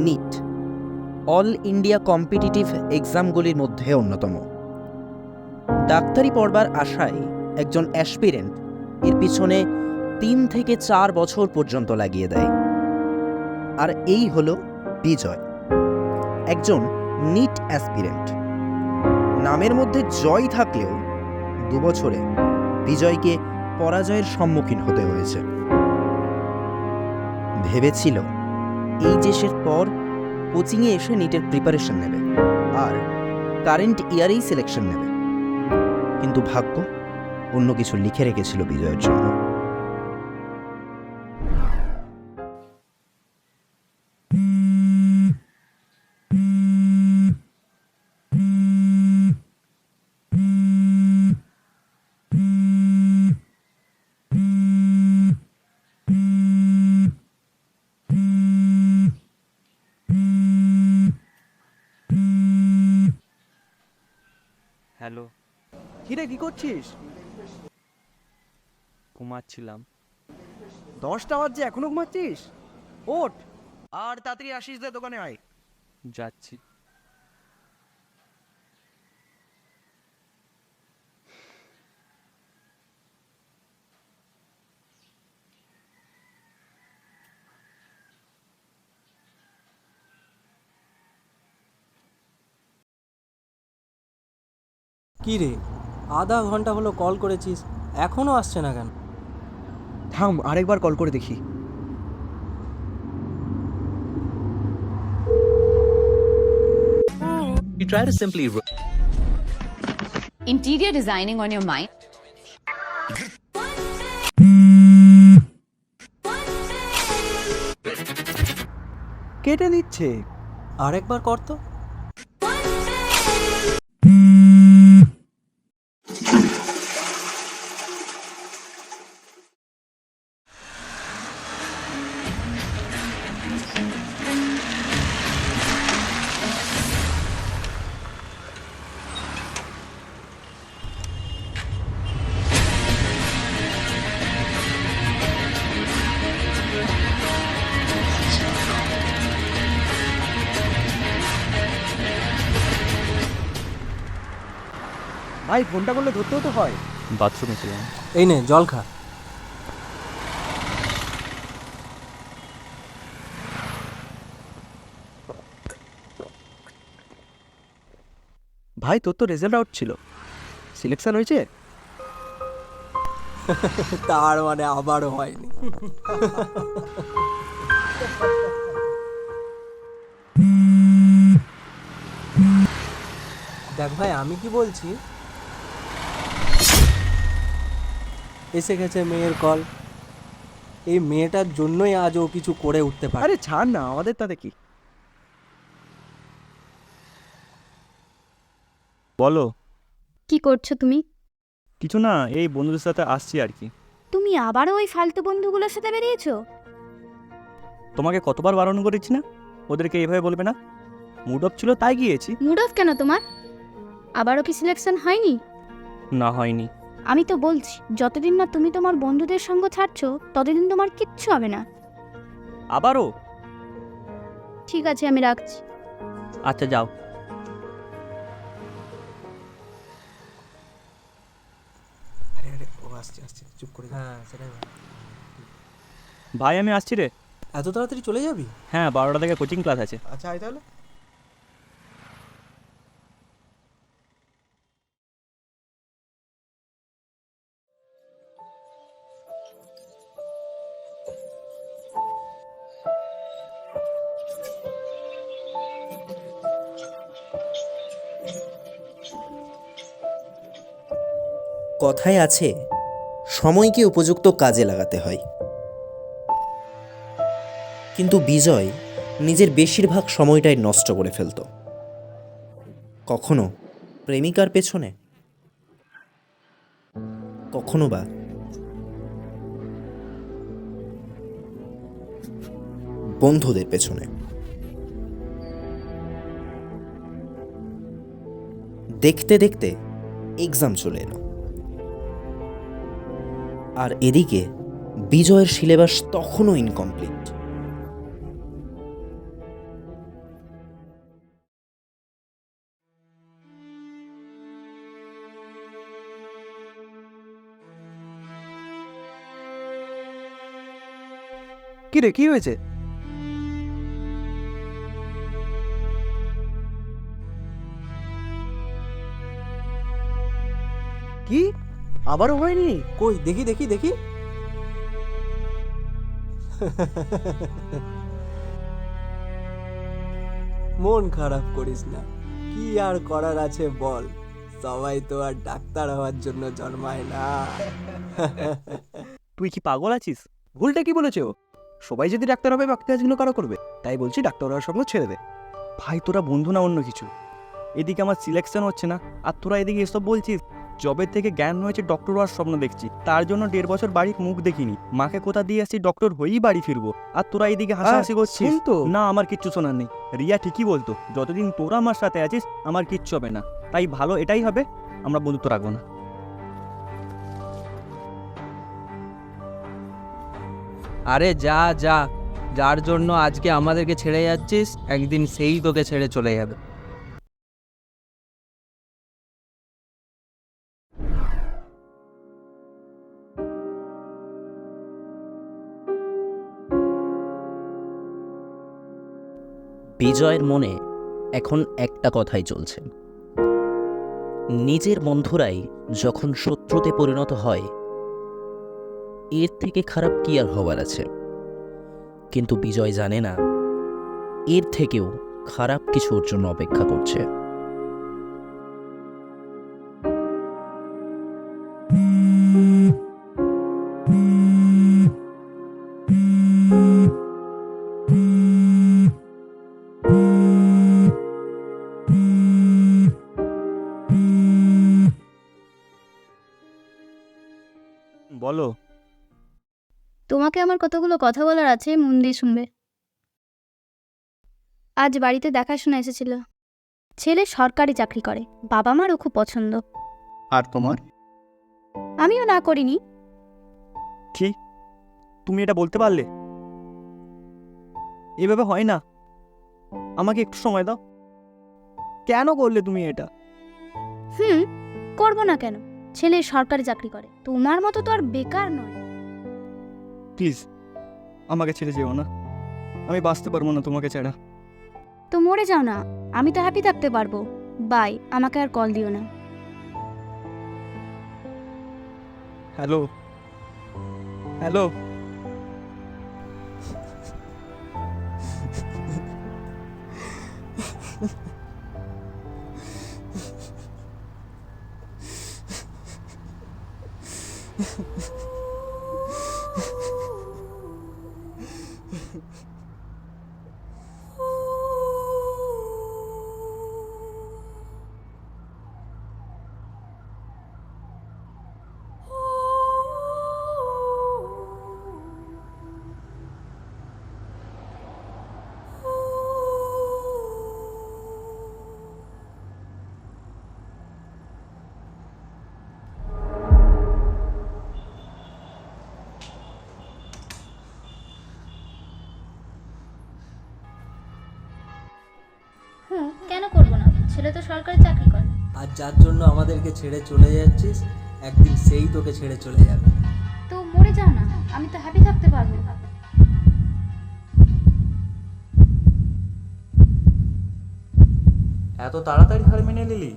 NEET all India competitive এক্সামগুলির মধ্যে অন্যতম। ডাক্তারি পড়বার আশায় একজন অ্যাসপিরেন্ট এর পিছনে 3 থেকে 4 বছর পর্যন্ত লাগিয়ে দেয়। আর এই হলো বিজয়, একজন নিট অ্যাসপিরেন্ট। নামের মধ্যে জয় থাকলেও 2 বছরে বিজয়কে পরাজয়ের সম্মুখীন হতে হয়েছে। ভেবেছিল এইচএসের পর কোচিংয়ে এসে নিটের প্রিপারেশন নেবে আর কারেন্ট ইয়ারেই সিলেকশন নেবে, কিন্তু ভাগ্য অন্য কিছু লিখে রেখেছিল বিজয়ের জন্য। হ্যালো, কিরে কি করছিস? ঘুমাচ্ছিলাম। 10টা বাজছে এখনো ঘুমাচ্ছিস? ওঠ আর তাড়াতাড়ি আসিস, দে দোকানে আয়। যাচ্ছি। কি রে, আধা ঘন্টা হলো কল করেছিস, এখনো আসছে না কেন? থাম, আরেকবার কল করে দেখি। You try to simply Interior designing on your mind. কেটে দিচ্ছে। আরেকবার কর তো। ভাই ফোনটা করলে ধরতেও তো হয়। বাথরুমে ছিলাম। এই নে জল খা। ভাই তোর তো রেজাল্ট আউট ছিল, সিলেকশন হয়েছে? তার মানে আবারও হয়নি। দেখ ভাই, আমি কি বলছি, এসে গেছে মেয়ের কল। এই মেয়েটার জন্যই আজ ও কিছু করে উঠতে পারে। আরে ছাড় না, আমাদের তাতে কি। বলো। কি করছো তুমি? কিছু না, এই বন্ধুদের সাথে আসছি আর কি। তুমি আবারও ওই ফালতু বন্ধুগুলোর সাথে বেরিয়েছো? তোমাকে কতবার বারণ করেছি না ওদেরকে এইভাবে বলবে না? মুড অফ ছিল তাই গিয়েছি। মুড অফ কেন তোমার? আবারও কি সিলেকশন হয়নি? না, হয়নি। আমি তো বলছি, যতদিন না তুমি তোমার বন্ধুদের সঙ্গ ছাড়ছো ততদিন তোমার কিচ্ছু হবে না। আবারও? ঠিক আছে, আমি রাখছি। আচ্ছা যাও। আরে আরে, ও আসছে আসছে, চুপ করে। হ্যাঁ সেটাই ভালো। ভাই আমি আসছি রে। এত তাড়াতাড়ি চলে যাবি? হ্যাঁ, 12টা থেকে কোচিং ক্লাস আছে। আচ্ছা আয় তাহলে। কথায় আছে, সময়কে উপযুক্ত কাজে লাগাতে হয়। কিন্তু বিজয় নিজের বেশিরভাগ সময়টাই নষ্ট করে ফেলত। কখনো প্রেমিকার পেছনে, কখনো বা বন্ধুদের পেছনে। দেখতে দেখতে এক্সাম চলে এলো, আর এদিকে বিজয়ের সিলেবাস তখনও ইনকমপ্লিট। কি রে, কি হয়েছে? কি আবারও হয়নি? কই দেখি দেখি দেখি। মন খারাপ করিস না, কি আর করার আছে বল, সবাই তো আর ডাক্তার হওয়ার জন্য জন্মায় না। তুই কি পাগল আছিস? ভুলটা কি বলেছে ও? সবাই যদি ডাক্তার হবে বাকি কাজগুলো কারো করবে, তাই বলছি ডাক্তার হওয়ার সঙ্গে ছেড়ে দে। ভাই তোরা বন্ধু না অন্য কিছু? এদিকে আমার সিলেকশন হচ্ছে না, আর তোরা এদিকে এসব বলছিস। জবে থেকে জ্ঞান হয়েছে ডক্টর হওয়ার স্বপ্ন দেখছি, তার জন্য 1.5 বছর বাড়ির মুখ দেখিনি। মাকে কোথা দিয়ে আসছি ডক্টর হয়েই বাড়ি ফিরবো, আর তোরা এদিকে হাসাহাসি করছিস। শোন তো। না, আমার কিচ্ছু শোনার নেই। রিয়া ঠিকই বলতো, যতদিন তোরা আমার সাথে আছিস আমার কিচ্ছু হবে না। তাই ভালো এটাই হবে, আমরা বন্ধুত্ব রাখবো না। আরে যা যা, যার জন্য আজকে আমাদেরকে ছেড়ে যাচ্ছিস একদিন সেই তোকে ছেড়ে চলে যাবে। বিজয়ের মনে এখন একটা কথাই চলছে, নিজের বন্ধুরাই যখন শত্রুতে পরিণত হয় এর থেকে খারাপ কি আর হবার আছে। কিন্তু বিজয় জানে না এর থেকেও খারাপ কিছু ওর জন্য অপেক্ষা করছে। বলো। তোমাকে আমার কতগুলো কথা বলার আছে, মন দিয়ে শুনবে। আজ বাড়িতে দেখাশোনা এসেছিল। ছেলে সরকারি চাকরি করে, বাবা মারও খুব পছন্দ। আর তোমার? আমিও না করিনি। কি তুমি এটা বলতে পারলে? এভাবে হয় না, আমাকে একটু সময় দাও। কেন করলে তুমি এটা? করবো না কেন? ছেলে সরকারি চাকরি করে, তোমার মতো তো আর বেকার নয়। প্লিজ আমাকে ছেড়ে যেও না, আমি বাঁচতে পারবো না তোমাকে ছাড়া। তো মরে যাও না, আমি তো হ্যাপি থাকতে পারবো। বাই, আমাকে আর কল দিও না। Hello hello. কেন করবো না? ছেলে তো সরকারি চাকরি করে। আর যার জন্য আমাদেরকে ছেড়ে চলে যাচ্ছিস একদিন সেই তোকে ছেড়ে চলে যাবে। তো মরে যাও না, আমি তো হ্যাপি থাকতে পারবো। এত তাড়াতাড়ি হার মেনে নিলি?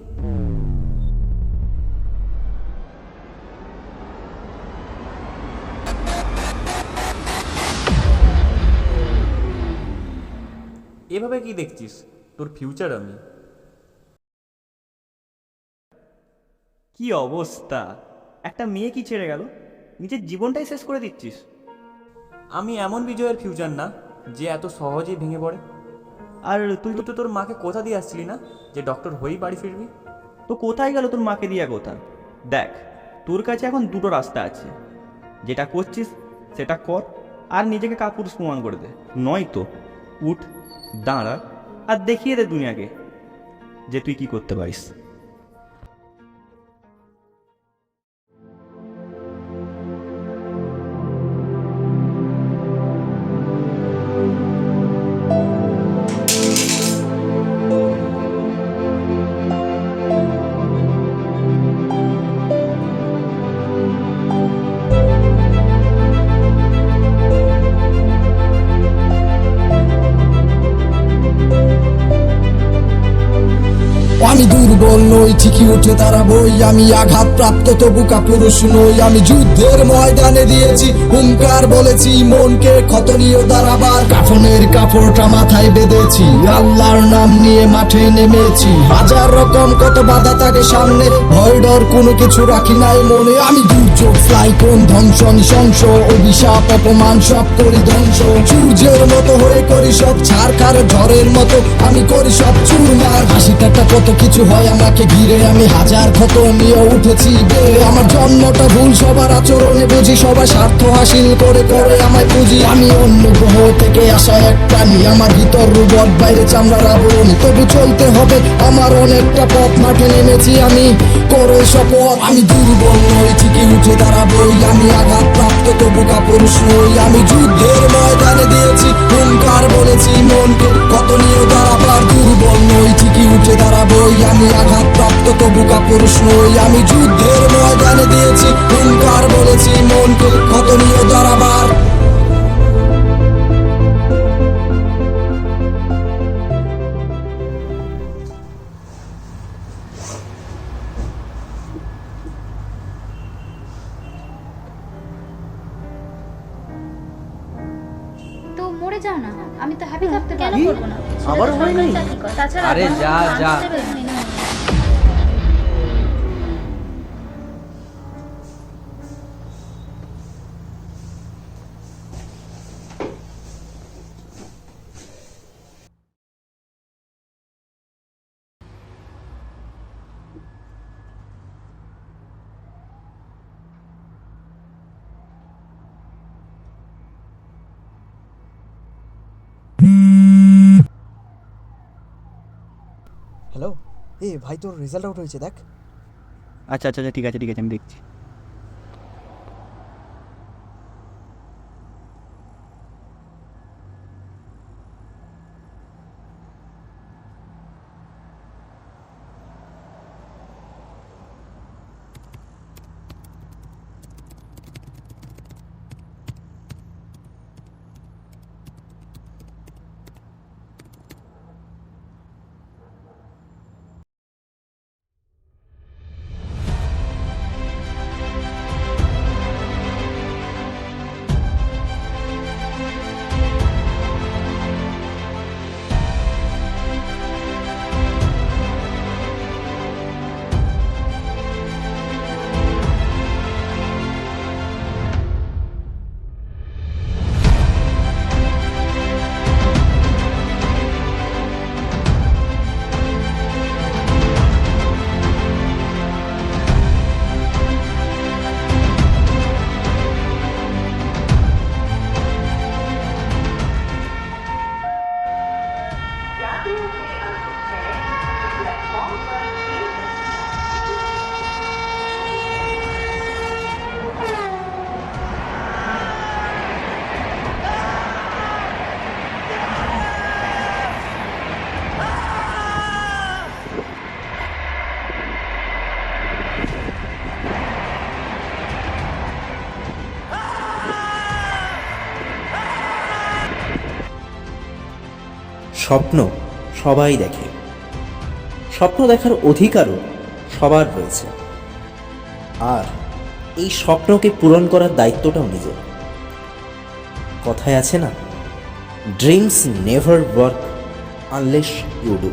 এভাবে কি দেখছিস? তোর ফিউচার আমি। কি অবস্থা! একটা মেয়ে কি ছেড়ে গেল, নিজের জীবনটাই শেষ করে দিচ্ছিস। আমি এমন বিজয়ের ফিউচার না যে এত সহজেই ভেঙে পড়ে। আর তুই তো তোর মাকে কথা দিয়ে আসছিলি না যে ডক্টর হয়েই বাড়ি ফিরবি? তো কোথায় গেল তোর মাকে দিয়া কথা? দেখ, তোর কাছে এখন দুটো রাস্তা আছে, যেটা করছিস সেটা কর আর নিজেকে কাপুরুষ প্রমাণ করে দে, নয়তো উঠ, দাঁড়া আর দেখিয়ে দে দুনিয়াকে যে তুই কি করতে পারিস। নই, ঠিকই উঠে দাঁড়াবই। আমি আঘাতপ্রাপ্ত তবু কাপুরুষ নই। আমি যুদ্ধের ময়দানে দিয়েছি হুঙ্কার, বলেছি মনকে ক্ষত নিয়ে দাঁড়াবার। কাফনের কাপড়টা মাথায় বেঁধেছি, আল্লাহর নাম নিয়ে মাঠে নেমেছি। হাজার রকম কত বাধা থাকে সামনে, ভয় ডর কোনো কিছু রাখি নাই মনে। আমি দুর্যোগ, সাইক্লোন, ধ্বংস, নৃশংস, অভিশাপ, অপমান সব করি ধ্বংস। সূর্যের মতো হয়ে করি সব ছাড়খার, ঝড়ের মতো আমি করি সব চুরমার। হাসি ঠাট্টা কত কিছু হয় আমাকে ঘিরে, আমি হাজার ক্ষত নিয়ে উঠেছি বেড়ে। আমার জন্মটা ভুল, সবার আচরণে বুঝি, সবার স্বার্থ হাসিল করে করে আমায় পুঁজি। আমি অন্য গ্রহ থেকে আসা এক প্রাণী, আমার ভিতর রোবট, বাইরে চামড়ার আবরণী। তবু চলতে হবে আমার অনেকটা পথ, মাঠে নেমেছি আমি করে শপথ। আমি দুর্বল নই, ঠিকই উঠে দাঁড়াবই। আমি আঘাতপ্রাপ্ত তবু কাপুরুষ নই। আমি যুদ্ধের ময়দানে দিয়েছি হুঙ্কার, বলেছি মনকে কত নিয়ে দাঁড়াবার। দুর্বল নই, ঠিকই উঠে দাঁড়াবই। আমি আঘাতপ্রাপ্ত তবু কাপুরুষ নই। আমি যুদ্ধের ময়দানে দিয়েছি হুঙ্কার, বলেছি মনকে কত নিয়ে দাঁড়াবার। তো মরে যাও না, আমি তো হ্যাপি থাকতে কেন করব না। আবার হয় নাই? তাছাড়া আরে যা যা। হ্যালো, এ ভাই তোর রেজাল্ট আউট হয়েছে দেখ। আচ্ছা আচ্ছা আচ্ছা, ঠিক আছে ঠিক আছে, আমি দেখছি। স্বপ্ন সবাই দেখে, স্বপ্ন দেখার অধিকারও সবার রয়েছে, আর এই স্বপ্নকে পূরণ করার দায়িত্বটাও নিজের। কথায় আছে না, dreams never work unless you do.